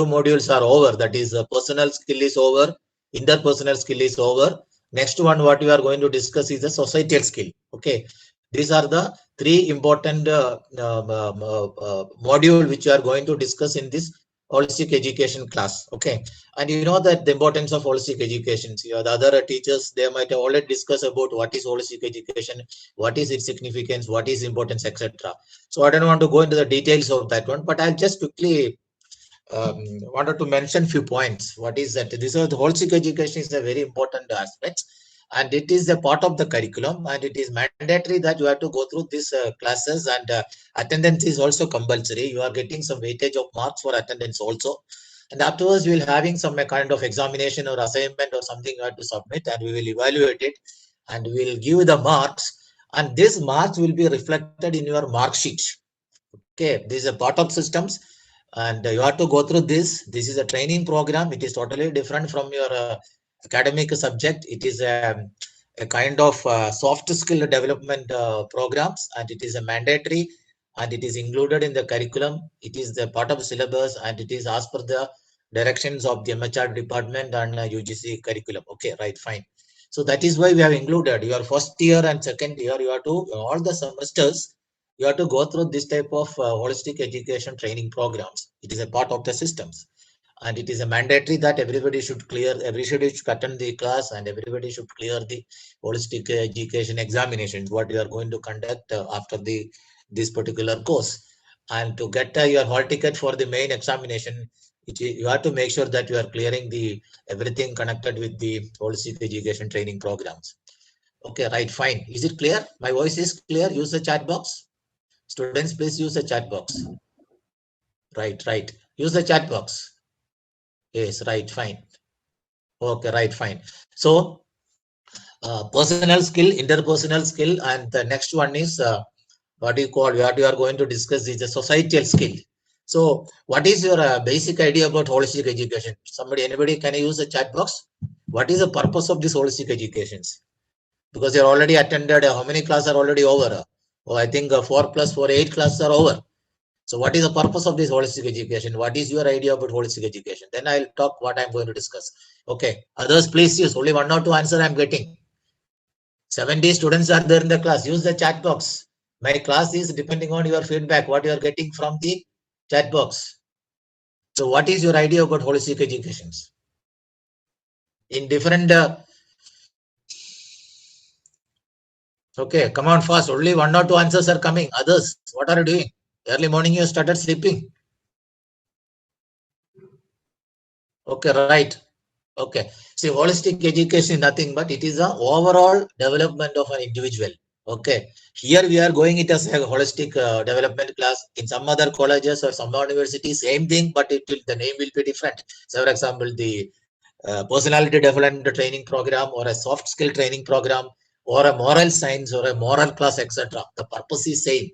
modules are over. That is, personal skill is over, interpersonal skill is over. Next one, what we are going to discuss is the societal skill. Okay, these are the three important module which we are going to discuss in this holistic education class. Okay, and you know that the importance of holistic education. So the other teachers, they might have already discussed about what is holistic education, what is its significance, what is importance, etc. So I don't want to go into the details of that one, but I'll just quickly wanted to mention few points. What is that? This is the holistic education is a very important aspect, and it is a part of the curriculum, and it is mandatory that you have to go through these classes, and attendance is also compulsory. You are getting some weightage of marks for attendance also, and afterwards we will having some kind of examination or assignment or something you have to submit, and we will evaluate it, and we will give the marks, and these marks will be reflected in your mark sheet. Okay, this is a part of systems, and you have to go through this. This is a training program. It is totally different from your academic subject. It is a kind of soft skill development programs, and it is a mandatory, and it is included in the curriculum. It is the part of the syllabus, and it is as per the directions of the MHR department and UGC curriculum. Okay, right, fine. So that is why we have included your first year and second year. You have to all the semesters you have to go through this type of holistic education training programs. It is a part of the systems, and it is a mandatory that everybody should attend the class, and everybody should clear the holistic education examinations what you are going to conduct after the this particular course. And to get your hall ticket for the main examination, you have to make sure that you are clearing the everything connected with the holistic education training programs. Okay, right, fine. Is it clear? My voice is clear. Use the chat box. Students, please use the chat box. Right, right. Use the chat box. Yes, right, fine. Okay, right, fine. So, personal skill, interpersonal skill, and the next one is what you call, what you are going to discuss is the societal skill. So, what is your basic idea about holistic education? Somebody, anybody, can you use the chat box? What is the purpose of this holistic educations? Because you're already attended, how many classes are already over? Oh, I think 4 plus 4, 8 classes are over. So what is the purpose of this holistic education? What is your idea about holistic education? Then I'll talk what I'm going to discuss. Okay. Others, please use only 1 or 2 answer I'm getting. 70 students are there in the class. Use the chat box. My class is depending on your feedback, what you are getting from the chat box. So what is your idea about holistic educations? In different okay, come on fast. Only 1 or 2 answers are coming. Others, what are you doing? Early morning you started sleeping. Okay, right. Okay. See, holistic education is nothing but it is the overall development of an individual. Okay. Here we are going it as a holistic development class. In some other colleges or some universities, same thing, but the name will be different. So, for example, the personality development training program or a soft skill training program or a moral science or a moral class, etc. The purpose is same.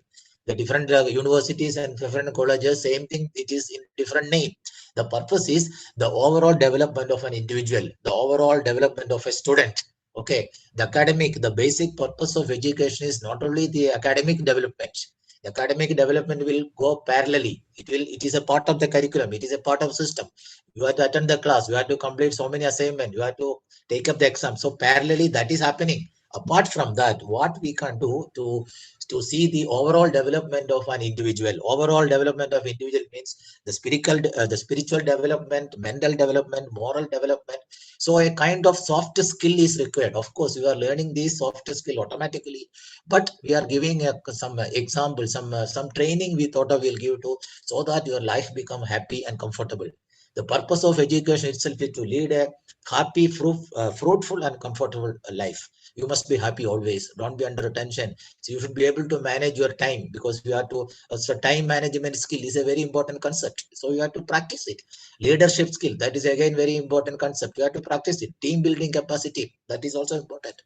The different universities and different colleges, same thing. It is in different name. The purpose is the overall development of an individual, the overall development of a student. Okay, the academic, the basic purpose of education is not only the academic development. The academic development will go parallelly. It is a part of the curriculum. It is a part of system. You have to attend the class. You have to complete so many assignments. You have to take up the exam. So parallelly, that is happening. Apart from that, what we can do to see the overall development of an individual. Overall development of individual means the spiritual development, mental development, moral development. So a kind of soft skill is required. Of course, you are learning this soft skill automatically, but we are giving some example, some training we thought of will give to so that your life become happy and comfortable. The purpose of education itself is to lead a happy, fruitful, and comfortable life. You must be happy always. Don't be under tension. So you should be able to manage your time because you have to. So time management skill is a very important concept. So you have to practice it. Leadership skill, that is again very important concept. You have to practice it. Team building capacity, that is also important.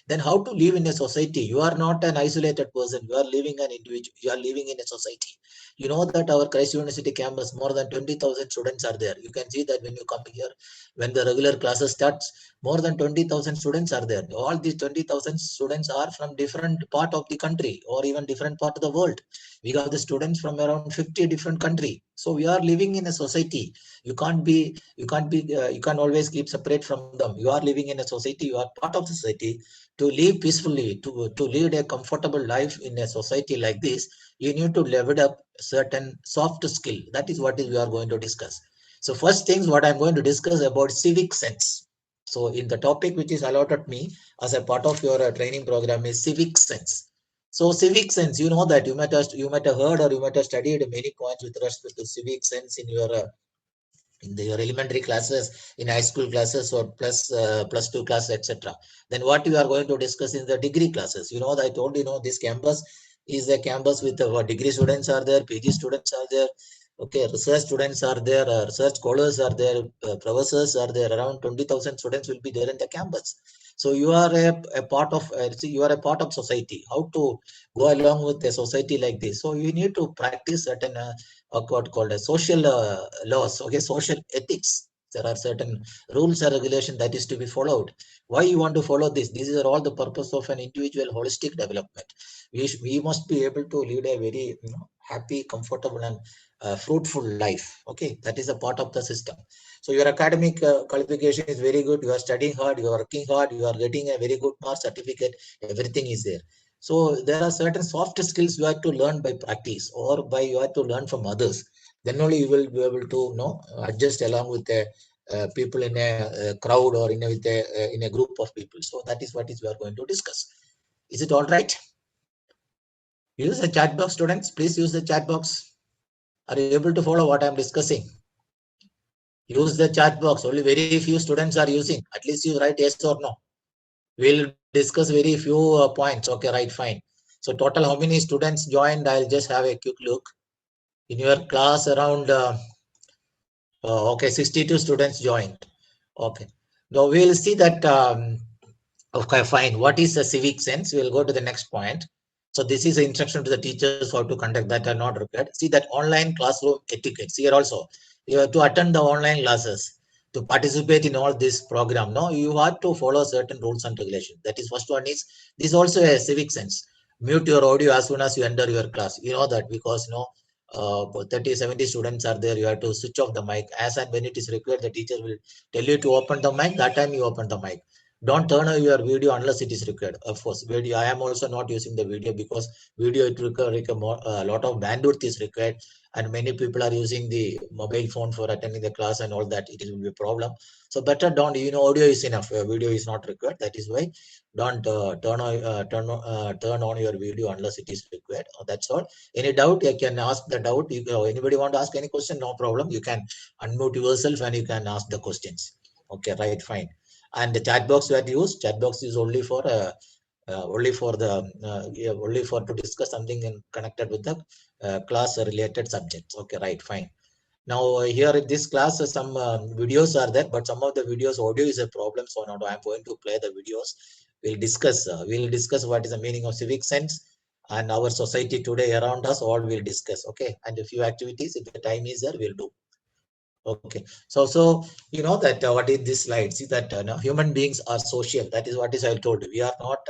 then how to live in a society? You are not an isolated person. You are living an individual. You are living in a society. You know that our Christ University campus, more than 20,000 students are there. You can see that when you come here, when the regular classes starts, more than 20,000 students are there. All these 20,000 students are from different part of the country or even different part of the world. We have the students from around 50 different country. So we are living in a society. You can't always keep separate from them. You are living in a society. You are part of the society. To live peacefully, to lead a comfortable life in a society like this, you need to level up certain soft skill. That is what we are going to discuss. So first things what I'm going to discuss about civic sense. So in the topic which is allotted me as a part of your training program is civic sense. So civic sense, you know that you might have heard or you might have studied many points with respect to civic sense in your elementary classes, in high school classes, or plus two classes, etc. Then what we are going to discuss in the degree classes. You know, I told this campus is a campus with degree students are there, PG students are there, okay, research students are there, research scholars are there, professors are there. Around 20,000 students will be there in the campus. So you are a part of you are a part of society. How to go along with a society like this? So you need to practice certain what called as social laws, okay, social ethics. There are certain rules and regulation that is to be followed. Why you want to follow this? These are all the purpose of an individual holistic development. We must be able to lead a very happy, comfortable, and fruitful life. Okay, that is a part of the system. So your academic qualification is very good. You are studying hard. You are working hard. You are getting a very good mark certificate. Everything is there. So there are certain soft skills you have to learn by practice or by you have to learn from others. Then only you will be able to adjust along with the people in a crowd or in a group of people. So that is what is we are going to discuss. Is it all right? Use the chat box, students. Please use the chat box. Are you able to follow what I am discussing? Use the chat box. Only very few students are using. At least you write yes or no. We'll discuss very few points. Okay, right, fine. So total how many students joined? I'll just have a quick look. In your class around, okay, 62 students joined. Okay. Now we'll see that, okay, fine. What is the civic sense? We'll go to the next point. So this is the instruction to the teachers how to conduct that are not required. See that online classroom etiquettes here also. You have to attend the online classes to participate in all this program. No, you have to follow certain rules and regulations. That is first one is this is also a civic sense. Mute your audio as soon as you enter your class. You know that because 30, 70 students are there. You have to switch off the mic as and when it is required. The teacher will tell you to open the mic. That time you open the mic. Don't turn on your video unless it is required. Of course, video. I am also not using the video because video it require a lot of bandwidth is required, and many people are using the mobile phone for attending the class and all that. It will be a problem. So better don't. Audio is enough. Video is not required. That is why don't turn on your video unless it is required. That's all. Any doubt? You can ask the doubt. Anybody want to ask any question? No problem. You can unmute yourself and you can ask the questions. Okay, right, fine. And the chat box that you use, chat box is only for only for to discuss something connected with the class related subjects. Okay, right, fine. Now here in this class, some videos are there, but some of the videos audio is a problem. So now I'm going to play the videos. We'll discuss what is the meaning of civic sense and our society today around us. All we'll discuss. Okay, and a few activities if the time is there, we'll do. Okay, so you know that what is this slide? See that now human beings are social. That is what is I told you. We are not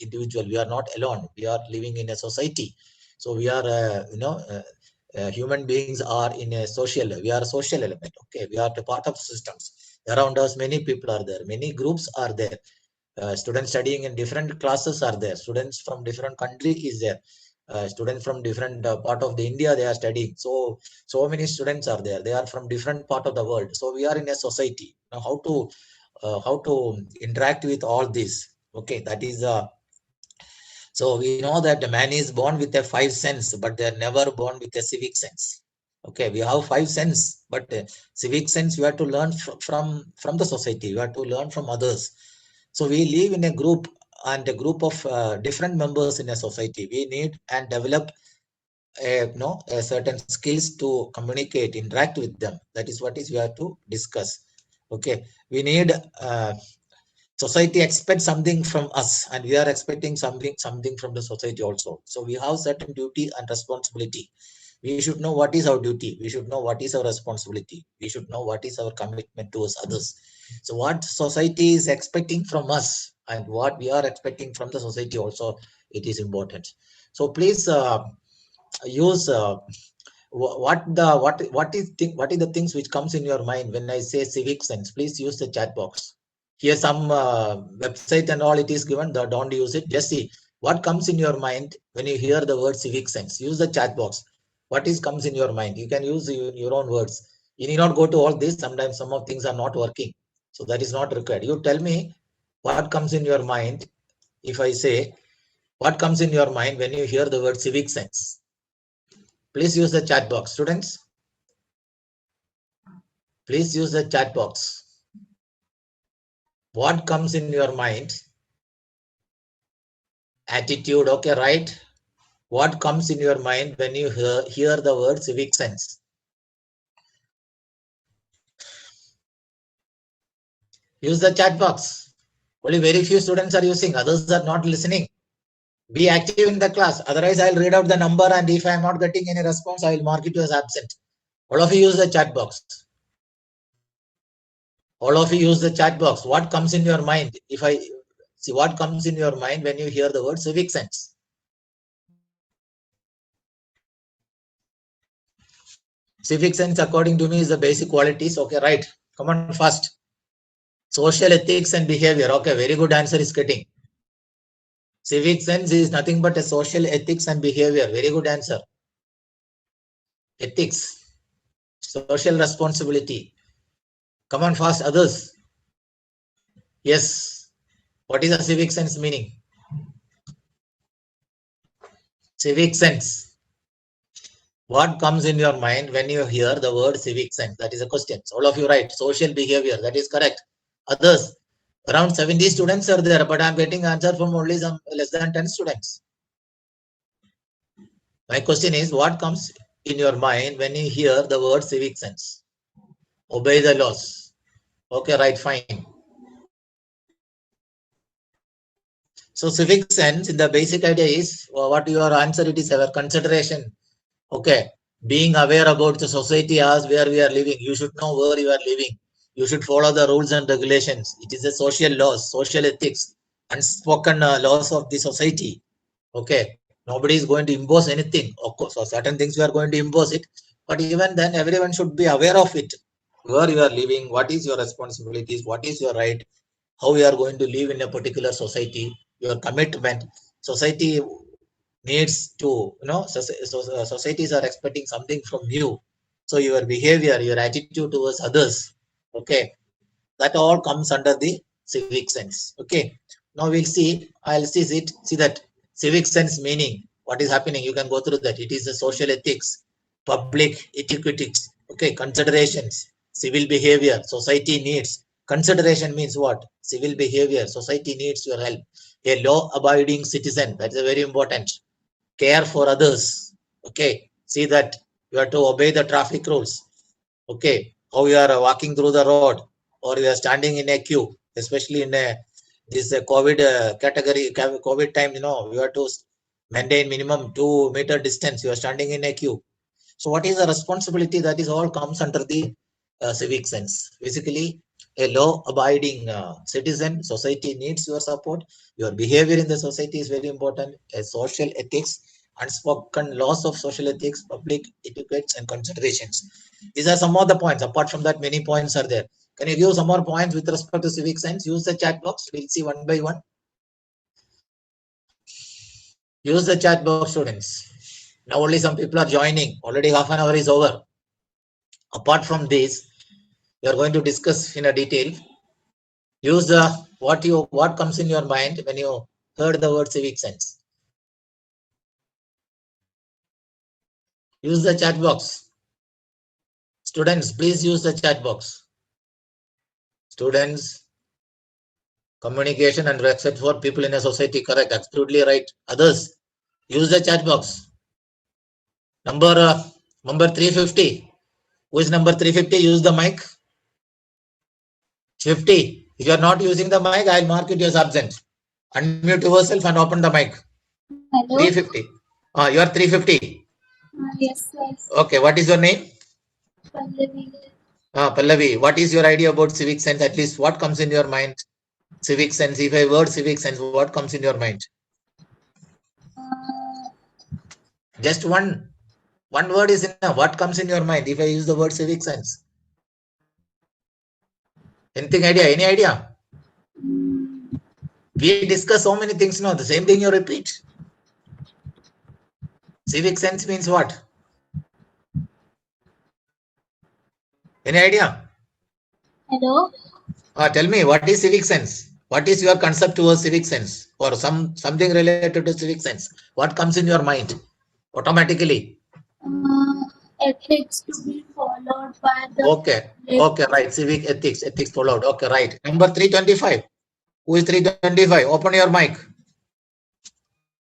individual. We are not alone. We are living in a society. So we are human beings are in a social. We are a social element. Okay, we are the part of systems around us. Many people are there. Many groups are there. Students studying in different classes are there. Students from different country is there. Students from different part of the India they are studying. So many students are there. They are from different part of the world. So we are in a society. Now how to interact with all this? Okay, that is so we know that the man is born with a five sense, but they are never born with a civic sense. Okay, we have five sense, but civic sense you have to learn from the society. You have to learn from others. So we live in a group and a group of different members in a society. We need and develop a certain skills to communicate, interact with them. That is what is we have to discuss. Okay, we need society expects something from us, and we are expecting something from the society also. So we have certain duty and responsibility. We should know what is our duty. We should know what is our responsibility. We should know what is our commitment towards others. So what society is expecting from us and what we are expecting from the society also, it is important. So please use what is the things which comes in your mind when I say civic sense. Please use the chat box. Here some website and all it is given. Don't use it. Just see what comes in your mind when you hear the word civic sense. Use the chat box. What is comes in your mind? You can use your own words. You need not go to all this. Sometimes some of things are not working, so that is not required. You tell me what comes in your mind if I say what comes in your mind when you hear the word civic sense. Please use the chat box, students. Please use the chat box. What comes in your mind? Attitude, okay, right? What comes in your mind when you hear the word civic sense? Use the chat box. Only very few students are using, others are not listening. Be active in the class. Otherwise, I'll read out the number, and if I'm not getting any response, I will mark it as absent. All of you use the chat box. All of you use the chat box. What comes in your mind? If I see what comes in your mind when you hear the word civic sense? Civic sense, according to me, is the basic qualities. Okay, right. Come on, fast. Social ethics and behavior. Okay, very good answer is getting. Civic sense is nothing but a social ethics and behavior. Very good answer. Ethics, social responsibility. Come on, fast, others. Yes. What is the civic sense meaning? Civic sense. What comes in your mind when you hear the word civic sense? That is a question. All of you right. Social behavior. That is correct. Others. Around 70 students are there, but I'm getting answer from only some less than 10 students. My question is, what comes in your mind when you hear the word civic sense? Obey the laws. Okay, right, fine. So civic sense in the basic idea is what your answer it is our consideration. Okay, being aware about the society as where we are living. You should know where you are living. You should follow the rules and regulations. It is a social laws, social ethics, unspoken laws of the society. Okay, nobody is going to impose anything. Of course, so certain things we are going to impose it, but even then, everyone should be aware of it. Where you are living, what is your responsibilities, what is your right, how you are going to live in a particular society, your commitment. Society needs to, societies are expecting something from you. So your behavior, your attitude towards others, okay, that all comes under the civic sense. Okay, now we'll see. I'll see that civic sense meaning. What is happening? You can go through that. It is the social ethics, public etiquettes. Okay, considerations, civil behavior, society needs. Consideration means what? Civil behavior. Society needs your help. A law-abiding citizen. That is very important. Care for others. Okay, see that you have to obey the traffic rules. Okay, how you are walking through the road, or you are standing in a queue, especially in a this COVID category, COVID time. You have to maintain minimum 2 meter distance. You are standing in a queue. So what is the responsibility? That is all comes under the civic sense. Basically, a law-abiding citizen. Society needs your support. Your behavior in the society is very important. A social ethics, unspoken laws of social ethics, public etiquettes, and considerations. These are some of the points. Apart from that, many points are there. Can you give some more points with respect to civic sense? Use the chat box. We'll see one by one. Use the chat box, students. Now only some people are joining. Already half an hour is over. Apart from this, we are going to discuss in a detail. Use the what comes in your mind when you heard the word civic sense. Use the chat box. Students, please use the chat box. Students, communication and respect for people in a society. Correct, absolutely right. Others, use the chat box. Number 350. Who is number 350? Use the mic. 50. If you are not using the mic, I'll mark it as absent. Unmute yourself and open the mic. Hello. 350. You are 350. Yes, sir. Okay, what is your name? Pallavi. Pallavi, what is your idea about civic sense? At least what comes in your mind? Civic sense. If I word civic sense, what comes in your mind? Uh, Just one word is enough. What comes in your mind if I use the word civic sense? Anything idea? Any idea? We discuss so many things now. The same thing you repeat. Civic sense means what? Any idea? Hello. Tell me, what is civic sense? What is your concept towards civic sense or something related to civic sense? What comes in your mind automatically? Ethics to be followed by the. Okay, right. Civic ethics followed. Okay, right. Number 325. Who is 325? Open your mic.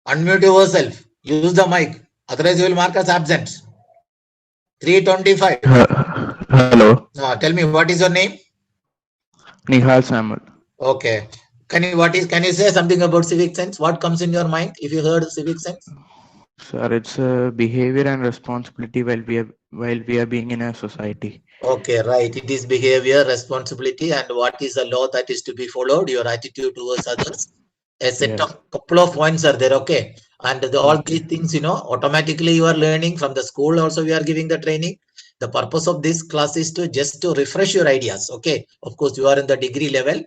Unmute yourself. Use the mic. Otherwise, you will mark as absent. 325. Hello. Tell me, what is your name? Nihal Samuel. Okay. Can you say something about civic sense? What comes in your mind if you heard civic sense? Sir, it's a behavior and responsibility while we are being in a society. Okay, right. It is behavior, responsibility, and what is the law that is to be followed, your attitude towards others. A set of couple of points are there, okay? And all these things, automatically you are learning from the school. Also, we are giving the training. The purpose of this class is to refresh your ideas, okay? Of course, you are in the degree level.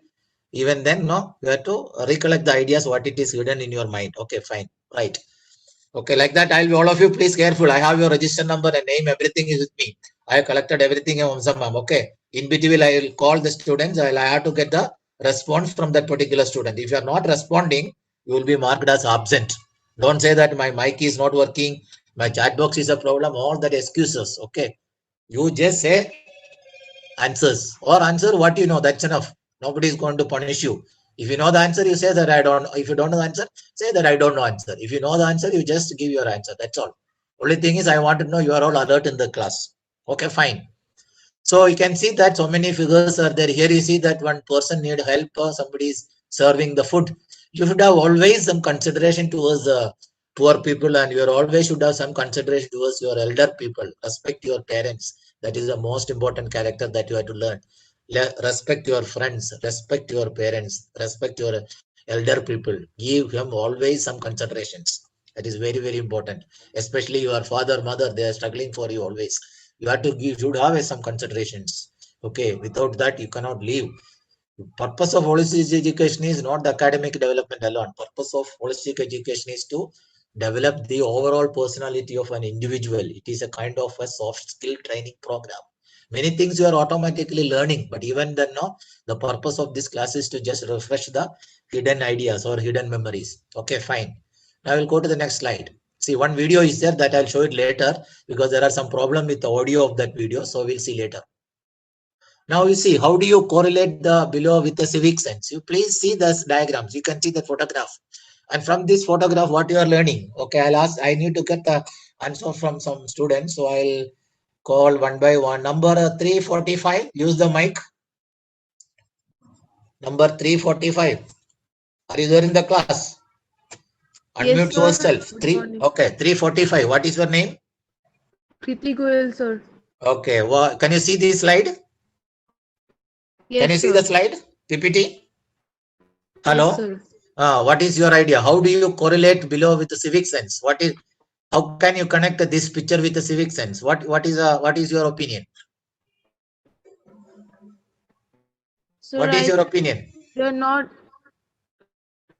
Even then, no, you have to recollect the ideas, what it is hidden in your mind. Okay, fine, right. Okay, like that, all of you please careful. I have your register number and name, everything is with me. I have collected everything in Ma'am. Okay. In between, I will call the students. I have to get the response from that particular student. If you are not responding, you will be marked as absent. Don't say that my mic is not working, my chat box is a problem, all that excuses. Okay. You just say answers or answer what you know. That's enough. Nobody is going to punish you. If you know the answer, you say that I don't know. If you don't know the answer, say that I don't know answer. If you know the answer, you just give your answer. That's all. Only thing is, I want to know you are all alert in the class. Okay, fine. So you can see that so many figures are there. Here you see that one person need help, somebody is serving the food. You should have always some consideration towards the poor people, and you always should have some consideration towards your elder people. Respect your parents. That is the most important character that you have to learn. Respect your friends, respect your parents, respect your elder people. Give him always some considerations. That is very, very important. Especially your father, mother, they are struggling for you always. You have to give, should have some considerations. Okay, without that you cannot live. Purpose of holistic education is not the academic development alone. Purpose of holistic education is to develop the overall personality of an individual. It is a kind of a soft skill training program. Many things you are automatically learning, but even then, no, the purpose of this class is to just refresh the hidden ideas or hidden memories. Okay, fine. Now we'll go to the next slide. See, one video is there that I'll show it later because there are some problem with the audio of that video. So we'll see later. Now you see, how do you correlate the below with the civic sense? You please see this diagrams. You can see the photograph. And from this photograph, what you are learning? Okay, I need to get the answer from some students. So I'll call one by one. Number 345, use the mic. Number 345. Are you there in the class? Unmute yourself. Okay, 345. What is your name? Kriti Goyal, sir. Okay, well, can you see this slide? Yes, can you see the slide? PPT? Hello? Yes, sir. What is your idea? How do you correlate below with the civic sense? How can you connect this picture with the civic sense? What is your opinion? Sir, What is your opinion?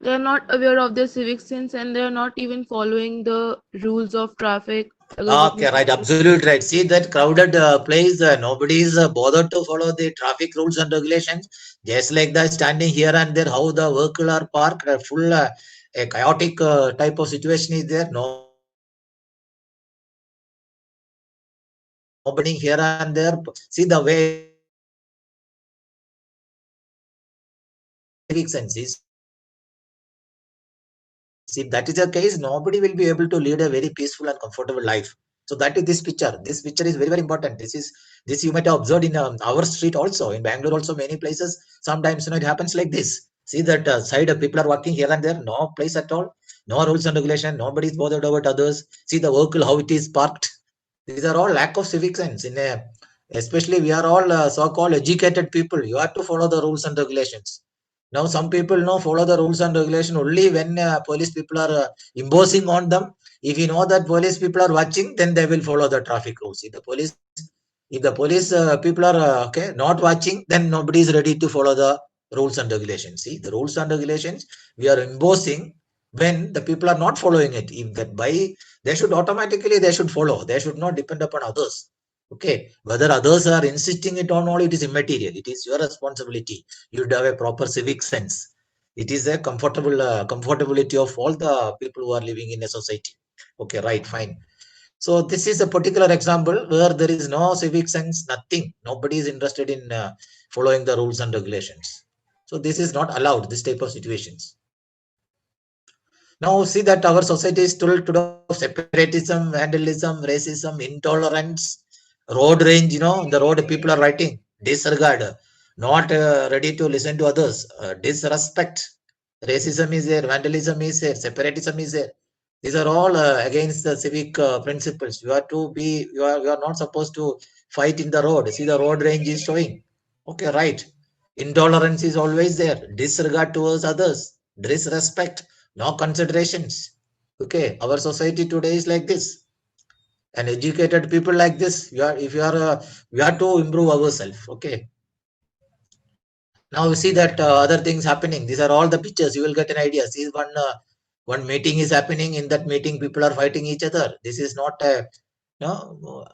they're not aware of their civic sense, and they're not even following the rules of traffic. Okay, right, absolutely right. See that crowded place, nobody is bothered to follow the traffic rules and regulations. Just like that, standing here and there, how the vehicle are parked, full a chaotic type of situation is there. Nobody here and there. See the way civic sense is. See, that is the case, nobody will be able to lead a very peaceful and comfortable life. So that is this picture. This picture is very, very important. This you might have observed in our street also, in Bangalore also, many places. Sometimes it happens like this. See that side people are walking here and there, no place at all, no rules and regulation, nobody is bothered about others. See the vehicle, how it is parked. These are all lack of civic sense. Especially we are all so-called educated people. You have to follow the rules and regulations. Now some people follow the rules and regulation only when police people are imposing on them. If you know that police people are watching, then they will follow the traffic rules. If the police people are not watching, then nobody is ready to follow the rules and regulations. See, the rules and regulations we are imposing when the people are not following it. If that they should follow. They should not depend upon others. Okay, whether others are insisting it or not, it is immaterial. It is your responsibility. You should have a proper civic sense. It is a comfortability of all the people who are living in a society. Okay, right, fine. So this is a particular example where there is no civic sense, nothing. Nobody is interested in following the rules and regulations. So this is not allowed, this type of situations. Now see that our society is still of separatism, vandalism, racism, intolerance, road rage, the road people are writing, disregard, not ready to listen to others, disrespect, racism is there, vandalism is there, separatism is there. These are all against the civic principles. You are not supposed to fight in the road. See the road range is showing. Okay, right. Intolerance is always there. Disregard towards others. Disrespect. No considerations. Okay, our society today is like this. And educated people like this, we have to improve ourselves. Okay. Now we see that other things happening. These are all the pictures. You will get an idea. See one meeting is happening. In that meeting, people are fighting each other. This is not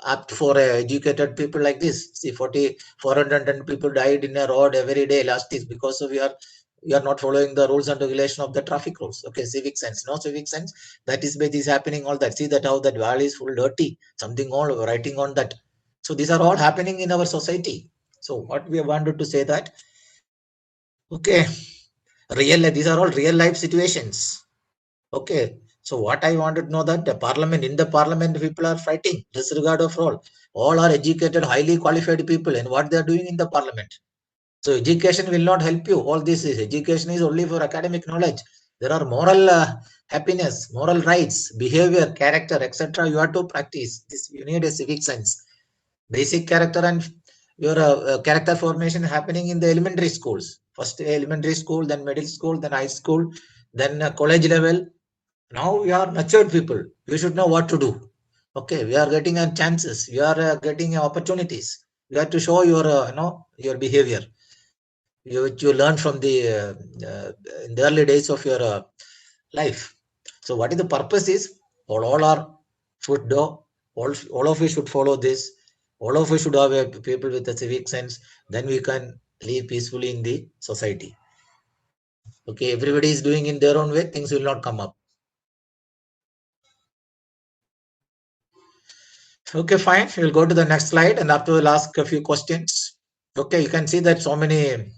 apt for educated people like this. See, 410 people died in a road every day last week because we are not following the rules and regulation of the traffic rules. Okay, civic sense, no civic sense. That is why this is happening. All that. See that how that valley is full dirty. Something all writing on that. So these are all happening in our society. So what we wanted to say that. Okay, these are all real life situations. Okay, so what I wanted to know that in the parliament people are fighting disregard of all are educated, highly qualified people, and what they are doing in the parliament. So education will not help you. All this is education is only for academic knowledge. There are moral happiness, moral rights, behavior, character, etc. You have to practice this. You need a civic sense, basic character, and your character formation happening in the elementary schools. First elementary school, then middle school, then high school, then college level. Now we are matured people. We should know what to do. Okay, we are getting chances. We are getting opportunities. You have to show your your behavior. You learn from in the early days of your life. So what is the purpose is should do. All of you should follow this. All of us should have people with a civic sense. Then we can live peacefully in the society. Okay, everybody is doing in their own way. Things will not come up. Okay, fine. We'll go to the next slide, and after we'll ask a few questions. Okay, you can see that so many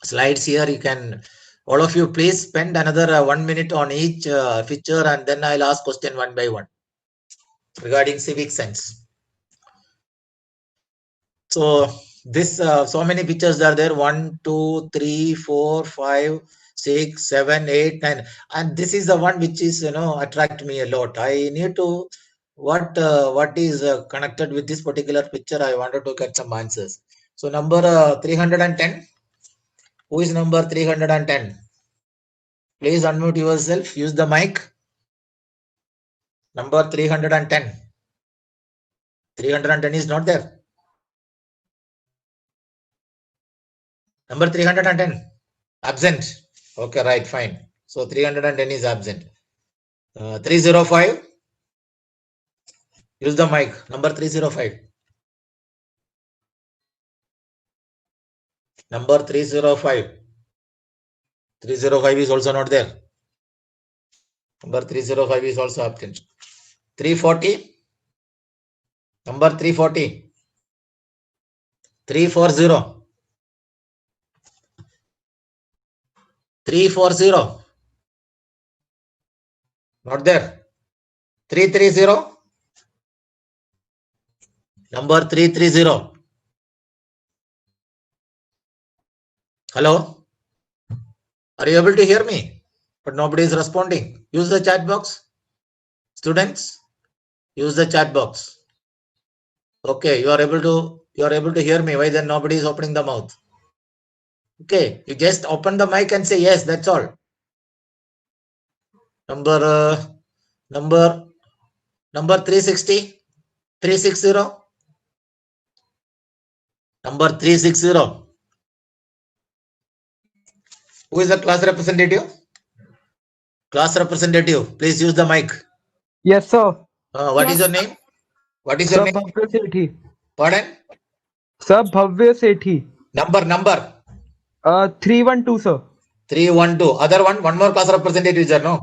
slides here. You can, all of you, please spend another 1 minute on each picture, and then I'll ask question one by one regarding civic sense. So this so many pictures are there. 1, 2, 3, 4, 5, 6, 7, 8, 9, and this is the one which is attract me a lot. I need to what is connected with this particular picture. I wanted to get some answers. So number 310. Who is number 310? Please unmute yourself. Use the mic. Number 310. 310 is not there. Number 310. Absent. Okay, right, fine. So 310 is absent. 305. Use the mic. Number 305. Number 305. 305 is also not there. Number 305 is also absent. 340. Number 340. 340. 340. Not there. 330. Number 330. Hello? Are you able to hear me? But nobody is responding. Use the chat box. Students, use the chat box. Okay, you are able to hear me. Why then nobody is opening the mouth? Okay, you just open the mic and say yes, that's all. Number 360. 360. Number 360. Who is the class representative? Class representative, please use the mic. Yes, sir. What is your name? What is your Sir name? Bhavya Sethi. Pardon? Sir Bhavya Sethi. Number 312, sir. 312. Other one more class representative is there, no?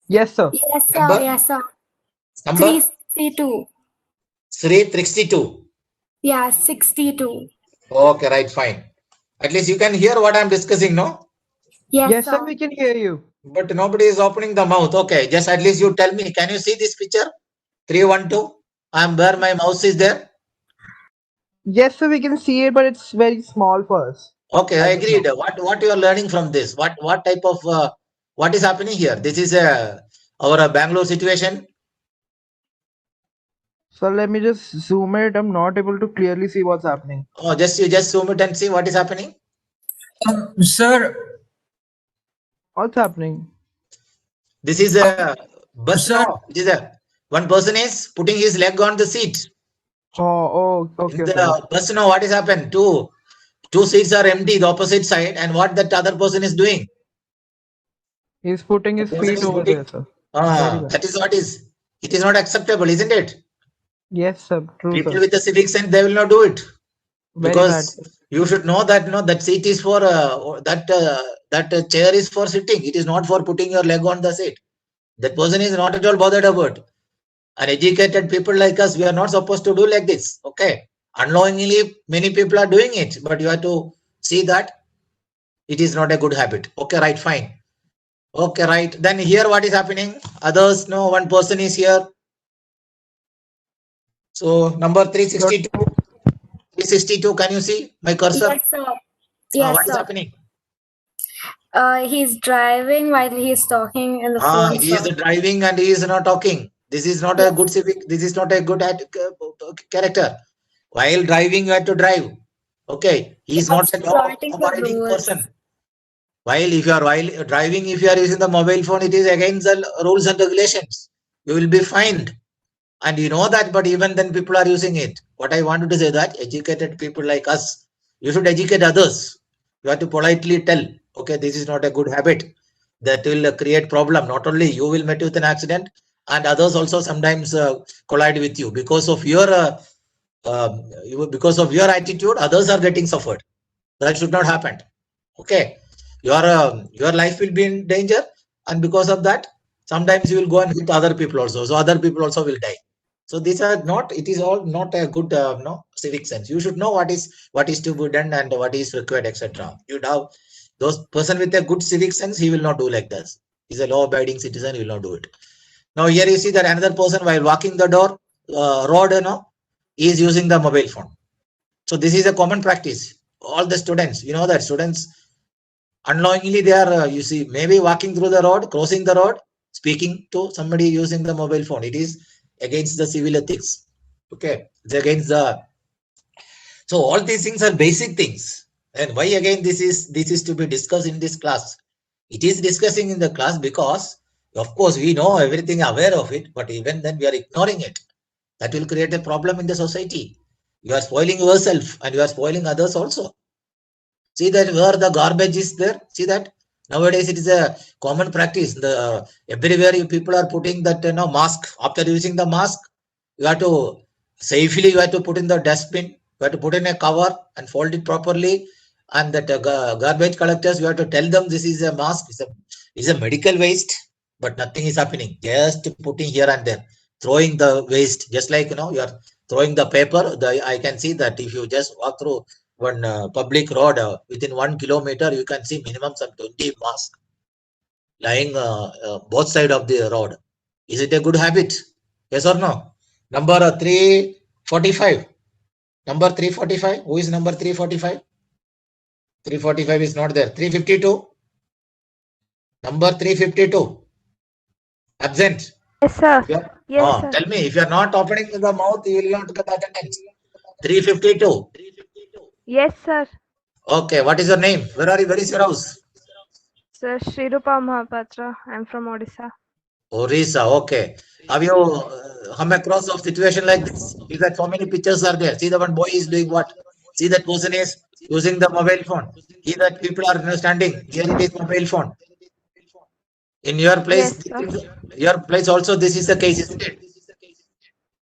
Yes, sir. Yes, sir. Number? Yes, sir. Number 362. 362. Yeah, 62. Okay, right, fine. At least you can hear what I'm discussing, no? Yes, Yes, sir. sir. We can hear you. But nobody is opening the mouth. Okay, just at least you tell me. Can you see this picture? 312. I'm where my mouse is there. Yes, sir. We can see it, but it's very small for us. Okay, I agreed. What you are learning from this? What type of what is happening here? This is our Bangalore situation. So let me just zoom it. I'm not able to clearly see what's happening. Oh, you just zoom it and see what is happening. Sir, What's happening? This is a bus Sir. now. It is a one person is putting his leg on the seat. Oh, okay. In the Sir. bus now, what is happened? Two seats are empty, the opposite side, and what that other person is doing? He's putting his The person feet is over putting- there, sir. Very bad. That is what is. It is not acceptable, isn't it? Yes, sir. True, People sir. with the civic sense, they will not do it. Very Because bad, sir. you should know that that seat is for that chair is for sitting. It is not for putting your leg on the seat. That person is not at all bothered about. Uneducated people like us, we are not supposed to do like this. Okay. Unknowingly, many people are doing it, but you have to see that it is not a good habit. Okay, right, fine. Okay, right. Then here what is happening? Others, no, one person is here. So number 362. 362, can you see my cursor? Yes, sir. Yes, What is sir. happening? He's driving while he's talking in the phone, He is sir. driving and he is not talking. This is not a good civic. This is not a good character. While driving, you have to drive. Okay. He is not a Exploiting the law-abiding rules. person. While driving, if you are using the mobile phone, it is against the rules and regulations. You will be fined. And you know that, but even then people are using it. What I wanted to say that educated people like us, you should educate others. You have to politely tell, okay, this is not a good habit. That will create problem. Not only you will meet with an accident, and others also sometimes collide with you because of your attitude. Others are getting suffered. That should not happen. Okay, your life will be in danger, and because of that, sometimes you will go and hit other people also. So other people also will die. So these are not. It is all not a good civic sense. You should know what is to be done and what is required, etc. You have those person with a good civic sense. He will not do like this. He's a law-abiding citizen. He will not do it. Now here you see that another person while walking the road, he is using the mobile phone. So this is a common practice. All the students, you know that students unknowingly they are you see maybe walking through the road, crossing the road, speaking to somebody using the mobile phone. It is against the civil ethics. Okay, it's against the. So all these things are basic things. And why again this is to be discussed in this class? It is discussing in the class because of course we know everything, aware of it, but even then we are ignoring it. That will create a problem in the society. You are spoiling yourself and you are spoiling others also. See that where the garbage is there. See that nowadays it is a common practice. Everywhere people are putting that mask. After using the mask, you have to safely you have to put in the dustbin. You have to put in a cover and fold it properly. And that garbage collectors, you have to tell them this is a mask. It's a medical waste, but nothing is happening. Just putting here and there, throwing the waste, just like you are throwing the paper. I can see that if you just walk through one public road within 1 kilometer, you can see minimum some 20 masks lying both sides of the road. Is it a good habit? Yes or no? Number 45. Number 345. Who is number 345? 345 is not there. 352. Number 352. Absent. Yes, sir. Yeah. Yes, sir. Tell me, if you are not opening the mouth, you will not get attendance. 352. Yes, sir. Okay, what is your name? Where are you? Where is your house? Sir, Shrirupa Mahapatra. I'm from Odisha. Orissa. Okay. Have you come across of situation like this? Is that so many pictures are there? See, the one boy is doing what? See, that person is using the mobile phone. See, that people are standing. Here it is mobile phone. In your place, Yes, sir. your place also, this is the case, isn't it?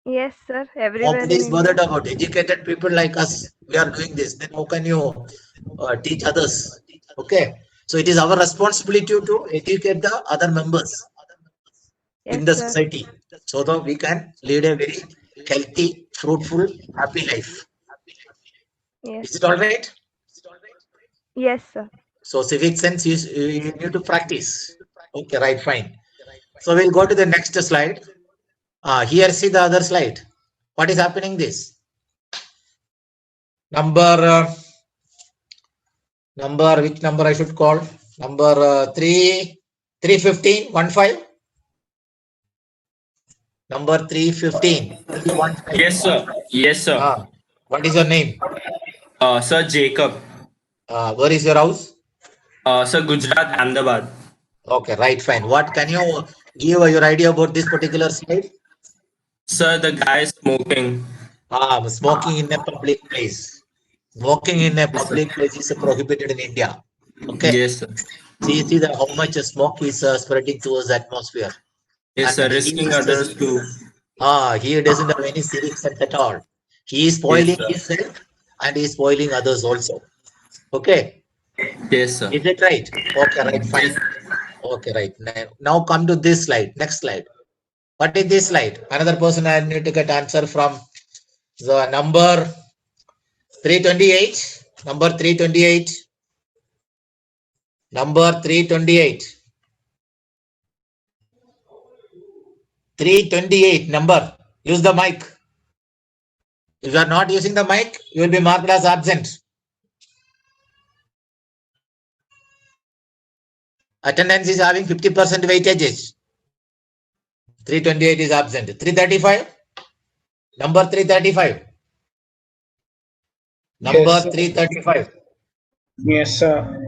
Yes, sir. Everywhere Nobody in is bothered India. about educated people like us. We are doing this. Then how can you teach others? Okay. So it is our responsibility to educate the other members in Yes, the sir. society so that we can lead a very healthy, fruitful, happy life. Yes. Is it all right? Yes, sir. So civic sense you need to practice. Okay, right, fine. So we'll go to the next slide. Here, see the other slide. What is happening this? Which number I should call? Number 315, 15. Number 315. 315. Yes, sir. Yes, sir. What is your name? Sir Jacob. Where is your house? Sir Gujarat, Ahmedabad. Okay, right, fine. What can you give your idea about this particular slide? Sir, the guy is smoking. Smoking in a public place. Smoking in a public place is prohibited in India. Okay. Yes, sir. See how much smoke is spreading towards the atmosphere. Yes, sir. And Risking others too. He doesn't have any civic sense at all. He is spoiling Yes, himself and he is spoiling others also. Okay. Yes, sir. Is it right? Okay, right, fine. Yes. Okay, right. Now come to this slide. Next slide. What is this slide? Another person I need to get answer from the number 328. Number 328. Number 328. 328 number. Use the mic. If you are not using the mic, you will be marked as absent. Attendance is having 50% weightage. 328 is absent. 335. Number 335. Number Yes, sir. 335. Yes, sir.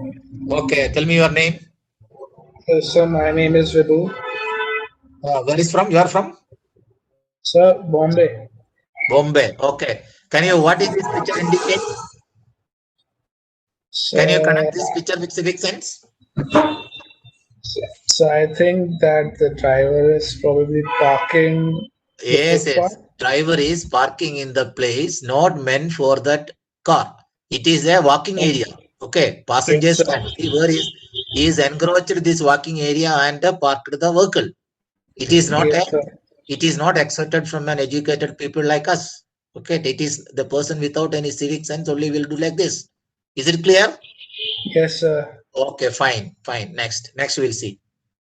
Okay, tell me your name. Yes, sir. My name is Vibhu. Where is from? You are from? Sir, Bombay. Bombay. Okay. What is this picture indicate? Can you connect this picture with civic sense? So I think that the driver is probably parking. Yes, the yes. Driver is parking in the place not meant for that car. It is a walking area. Okay. Passengers Yes, sir. can see where he is encroached this walking area and parked the vehicle. It is not Yes, sir. it is not accepted from an educated people like us. Okay. It is the person without any civic sense only will do like this. Is it clear? Yes, sir. Okay, fine. Next we'll see.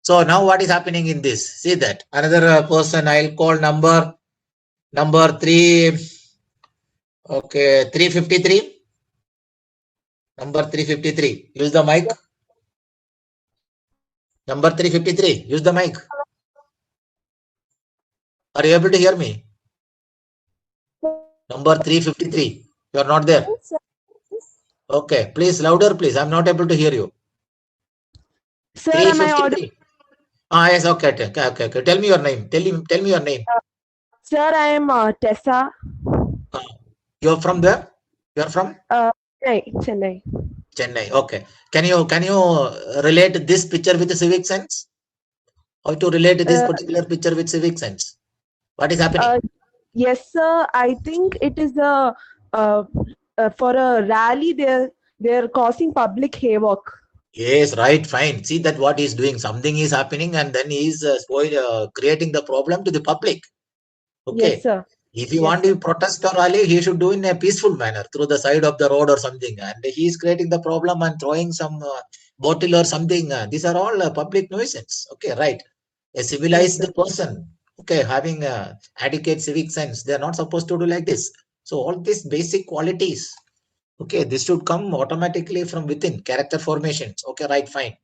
So now what is happening in this? See that another person I'll call number 3. Okay, 353. Number 353. Use the mic. Number 353. Use the mic. Are you able to hear me? Number 353. You are not there. Okay, please louder, please. I'm not able to hear you. Sir, am I audible? 353. Yes, okay. Tell me your name. Tell me your name. Sir, I am Tessa. You're from there? You're from Chennai. Chennai. Okay. Can you relate this picture with the civic sense? How to relate this particular picture with civic sense? What is happening? Yes, sir. I think it is for a rally. They're causing public havoc. Yes, right, fine. See that what he's doing. Something is happening and then he's creating the problem to the public. Okay. Yes, sir. If you want to protest or rally, he should do in a peaceful manner through the side of the road or something. And he is creating the problem and throwing some bottle or something. These are all public nuisance. Okay, right. A civilized person Okay, having adequate civic sense. They are not supposed to do like this. So all these basic qualities, okay, this should come automatically from within, character formations. Okay, right, fine.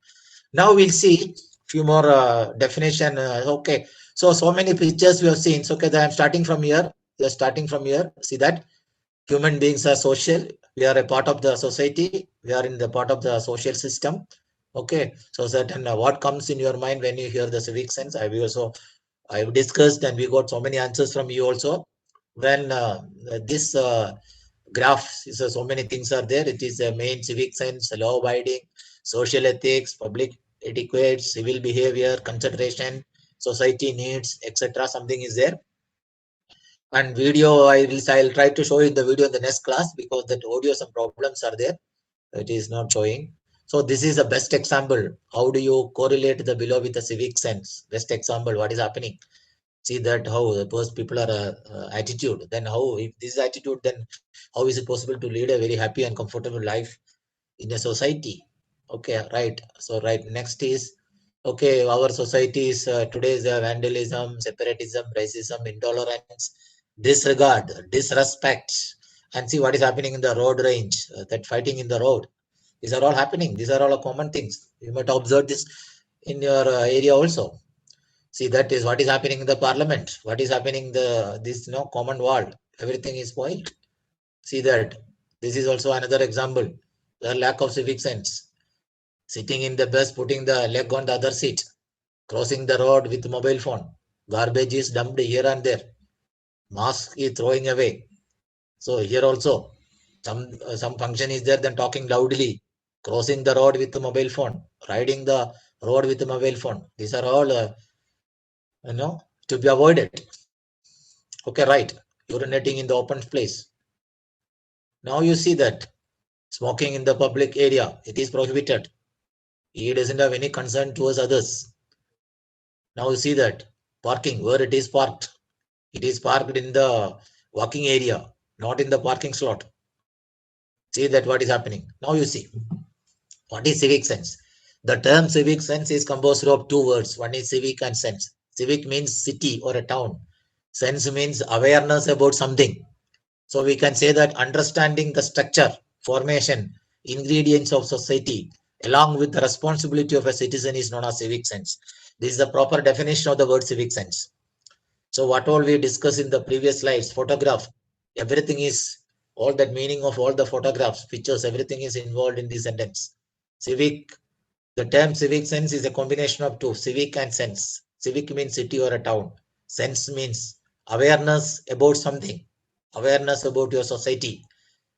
Now we'll see few more definition. Okay, so many pictures we have seen. So okay, I'm starting from here. We are starting from here. See that human beings are social. We are a part of the society. We are in the part of the social system. Okay, so certain what comes in your mind when you hear the civic sense? I've discussed and we got so many answers from you also. When this graph is so many things are there. It is a main civic sense, law abiding, social ethics, public etiquette, civil behavior, consideration, society needs, etc. Something is there. And video, I'll try to show you the video in the next class because that audio some problems are there. It is not showing. So this is the best example. How do you correlate the below with the civic sense? Best example, what is happening? See that how the first people are attitude. Then how, if this is attitude, then how is it possible to lead a very happy and comfortable life in a society? Okay, right. So right, next is, okay, our society is today's vandalism, separatism, racism, intolerance, disregard, disrespect, and see what is happening in the road range, that fighting in the road. These are all happening. These are all common things. You might observe this in your area also. See, that is what is happening in the parliament. What is happening this common wall. Everything is spoiled. See that. This is also another example. The lack of civic sense. Sitting in the bus, putting the leg on the other seat, crossing the road with mobile phone. Garbage is dumped here and there. Mask is throwing away. So here also, some function is there, then talking loudly, crossing the road with the mobile phone, riding the road with the mobile phone. These are all, to be avoided. Okay, right. Urinating in the open place. Now you see that smoking in the public area, it is prohibited. He doesn't have any concern towards others. Now you see that parking, where it is parked. It is parked in the walking area, not in the parking slot. See that what is happening. Now you see. What is civic sense? The term civic sense is composed of two words. One is civic and sense. Civic means city or a town. Sense means awareness about something. So we can say that understanding the structure, formation, ingredients of society, along with the responsibility of a citizen is known as civic sense. This is the proper definition of the word civic sense. So what all we discussed in the previous slides, photograph, everything is, all that meaning of all the photographs, pictures, everything is involved in this sentence. Civic, the term civic sense is a combination of two, civic and sense. Civic means city or a town. Sense means awareness about something, awareness about your society,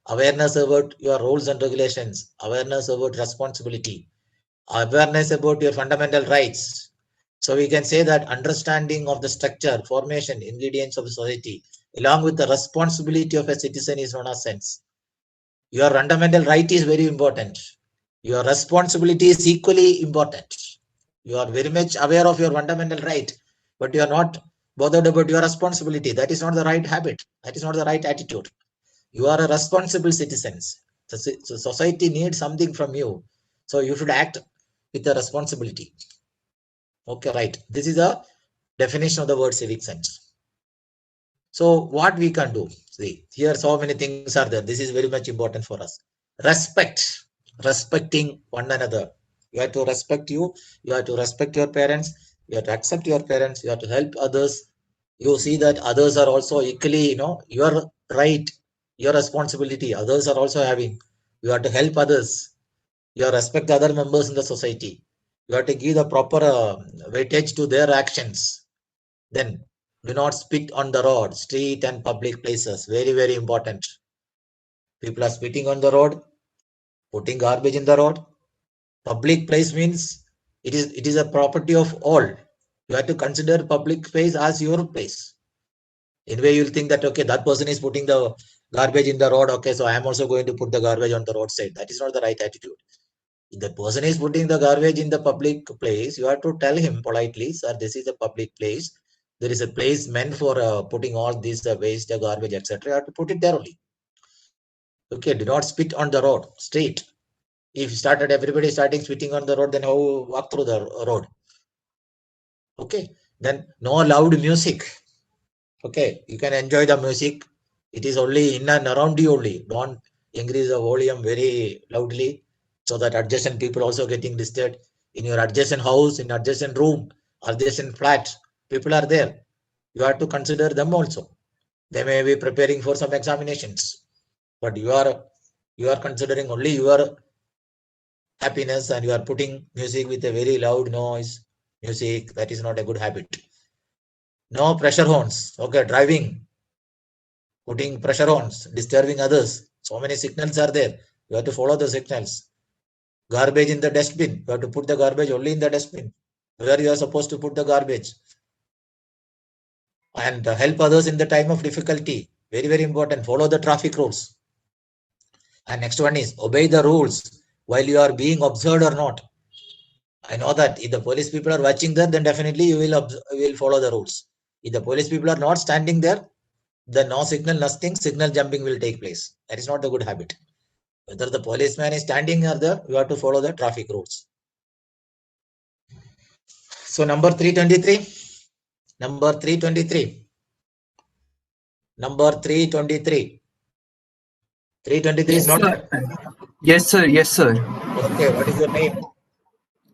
awareness about your rules and regulations, awareness about responsibility, awareness about your fundamental rights. So we can say that understanding of the structure, formation, ingredients of the society, along with the responsibility of a citizen is known as sense. Your fundamental right is very important. Your responsibility is equally important. You are very much aware of your fundamental right, but you are not bothered about your responsibility. That is not the right habit. That is not the right attitude. You are a responsible citizen. The society needs something from you. So you should act with the responsibility. Okay, right. This is a definition of the word civic sense. So what we can do? See, here so many things are there. This is very much important for us. Respect. Respecting one another. You have to respect you. You have to respect your parents. You have to accept your parents. You have to help others. You see that others are also equally, your right, your responsibility. Others are also having. You have to help others. You have to respect other members in the society. You have to give the proper weightage to their actions. Then do not spit on the road, street and public places. Very, very important. People are spitting on the road, putting garbage in the road. Public place means it is a property of all. You have to consider public space as your place. Anyway, you'll think that, okay, that person is putting the garbage in the road. Okay, so I am also going to put the garbage on the roadside. That is not the right attitude. If the person is putting the garbage in the public place, you have to tell him politely, sir, this is a public place. There is a place meant for putting all this waste, garbage, etc. You have to put it there only. Okay, do not spit on the road, street. If everybody starting spitting on the road, then how walk through the road? Okay, Then no loud music. Okay, you can enjoy the music. It is only in and around you only. Don't increase the volume very loudly so that adjacent people also getting disturbed. In your adjacent house, in adjacent room, adjacent flat, people are there. You have to consider them also. They may be preparing for some examinations, but you are considering only your happiness, and you are putting music with a very loud noise music. That is not a good habit. No pressure horns. Okay, driving, putting pressure horns, disturbing others. So many signals are there. You have to follow the signals. Garbage in the dustbin. You have to put the garbage only in the dustbin where you are supposed to put the garbage. And help others in the time of difficulty. Very, very important. Follow the traffic rules. And next one is obey the rules while you are being observed or not. I know that if the police people are watching there, then definitely you will follow the rules. If the police people are not standing there, then no signal, nothing, signal jumping will take place. That is not a good habit. Whether the policeman is standing or there, you have to follow the traffic rules. So number 323. Number 323. Number 323. 323 is not there. Yes, sir. Yes, sir. Okay, what is your name?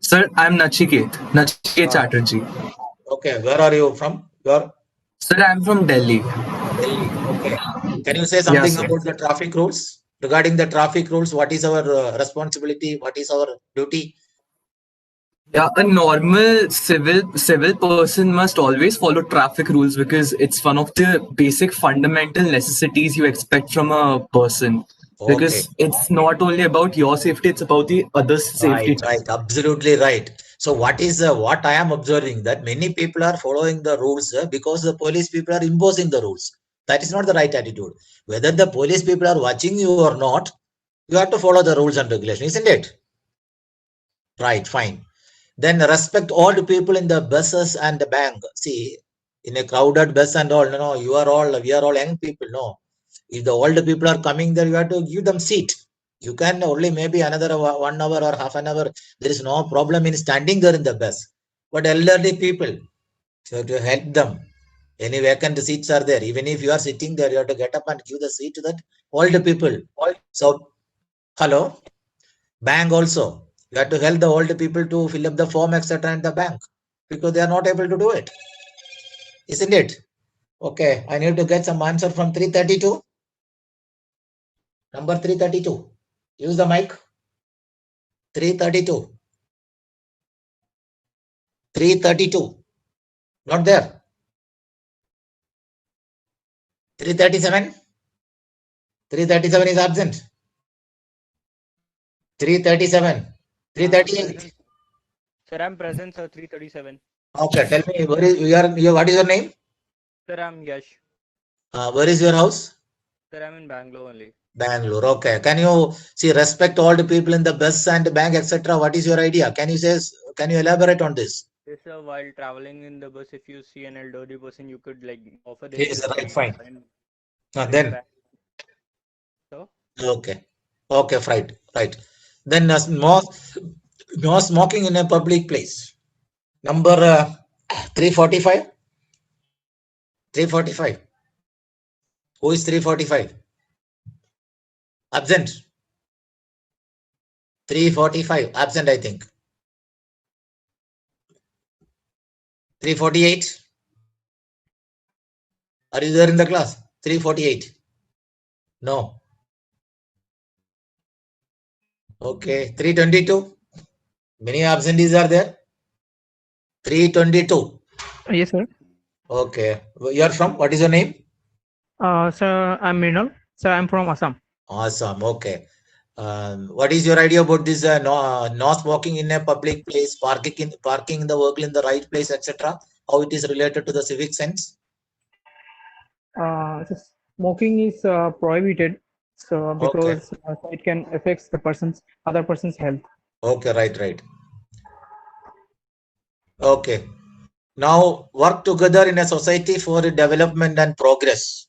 Sir, I'm Nachiket Chatterjee. Okay, where are you from? You're Sir, I'm from Delhi. Delhi. Okay. Can you say something sir. about the traffic rules? Regarding the traffic rules, what is our responsibility? What is our duty? Yeah, a normal civil person must always follow traffic rules because it's one of the basic fundamental necessities you expect from a person. Okay. Because it's not only about your safety, it's about the others' safety. Right, absolutely right. So what I am observing, that many people are following the rules because the police people are imposing the rules. That is not the right attitude. Whether the police people are watching you or not, you have to follow the rules and regulations, isn't it? Right, fine. Then respect all the people in the buses and the bank. See, in a crowded bus and all, no, we are all young people. No, if the older people are coming there, you have to give them seat. You can only maybe another 1 hour or half an hour. There is no problem in standing there in the bus. But elderly people, so to help them, any vacant seats are there. Even if you are sitting there, you have to get up and give the seat to that older people. So, hello, bank also. You have to help the older people to fill up the form, etc. in the bank because they are not able to do it. Isn't it? Okay, I need to get some answer from 332. Number 332. Use the mic. 332. 332. Not there. 337. 337 is absent. 337. 338. Sir, I'm present, sir. 337. Okay, tell me what is your name? Sir, I'm Yash. Where is your house? Sir, I'm in Bangalore only. Bangalore. Okay. Can you see respect all the people in the bus and bank, etc.? What is your idea? Can you elaborate on this? Yes, sir. While traveling in the bus, if you see an elderly person, you could like offer them. Yes, right, fine. And Then back. So? okay, right. Then no smoking in a public place. Number 345. 345. Who is 345? Absent. 345. Absent, I think. 348. Are you there in the class? 348. No. Okay. 322. Many absentees are there. 322. Yes, sir. Okay. You are from? What is your name? Sir, I'm Mrinal. Sir, I'm from Assam. Awesome. Okay. What is your idea about this no smoking in a public place, parking in the vehicle in the right place, etc.? How it is related to the civic sense? So smoking is prohibited, so because it can affect the other person's health. Okay, right. Okay. Now work together in a society for development and progress.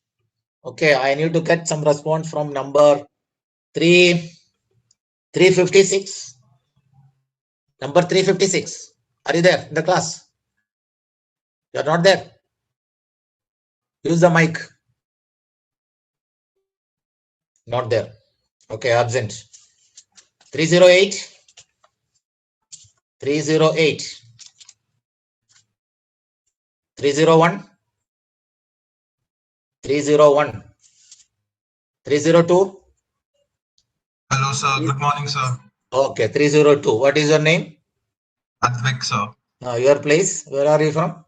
Okay, I need to get some response from number 356. Number 356. Are you there in the class? You're not there. Use the mic. Not there. Okay, absent. 308. 308. 301. 301. 302. Hello, sir. Good morning, sir. Okay, 302. What is your name? Advik, sir. Your place? Where are you from?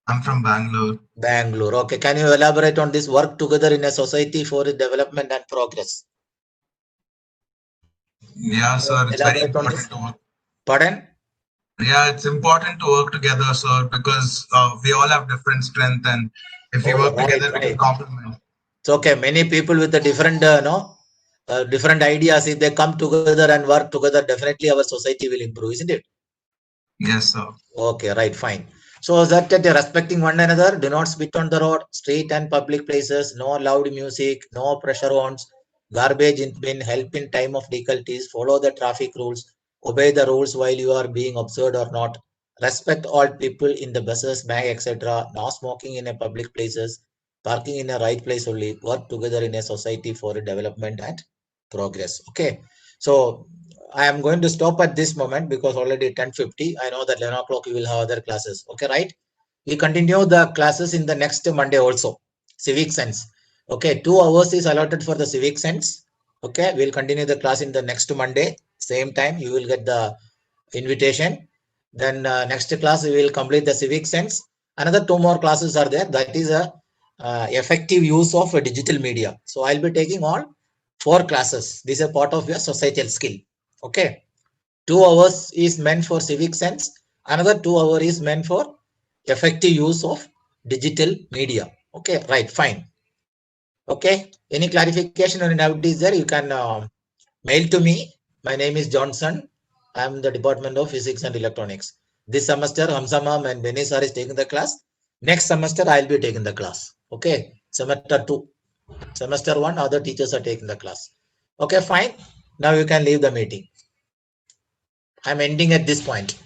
I'm from Bangalore. Bangalore. Okay, can you elaborate on this work together in a society for development and progress? Yeah, sir. It's very Elaborate on this. important to work. Pardon? Yeah, it's important to work together, sir, because we all have different strength, and if we work together, we can complement. It's okay. Many people with the different, different ideas, if they come together and work together, definitely our society will improve, isn't it? Yes, sir. Okay, right, fine. So that they're respecting one another, do not spit on the road, street and public places, no loud music, no pressure horns, garbage in bin, help in time of difficulties, follow the traffic rules, obey the rules while you are being observed or not, respect all people in the buses, bank, etc. No smoking in a public places, parking in a right place only, work together in a society for development and progress. Okay, so I am going to stop at this moment because already 10:50. I know that 11 o'clock you will have other classes. Okay, right? We continue the classes in the next Monday also. Civic sense. Okay, 2 hours is allotted for the civic sense. Okay, we'll continue the class in the next Monday. Same time, you will get the invitation. Then next class we will complete the civic sense. Another 2 more classes are there. That is a effective use of digital media. So I'll be taking all 4 classes. This is a part of your societal skill. Okay, 2 hours is meant for civic sense. Another 2 hours is meant for effective use of digital media. Okay, right, fine. Okay, any clarification or any doubt is there, you can mail to me. My name is Johnson. I am the Department of Physics and Electronics. This semester, Hamza ma'am and Benny sir is taking the class. Next semester, I'll be taking the class. Okay, semester 2. Semester 1, other teachers are taking the class. Okay, fine. Now you can leave the meeting. I'm ending at this point.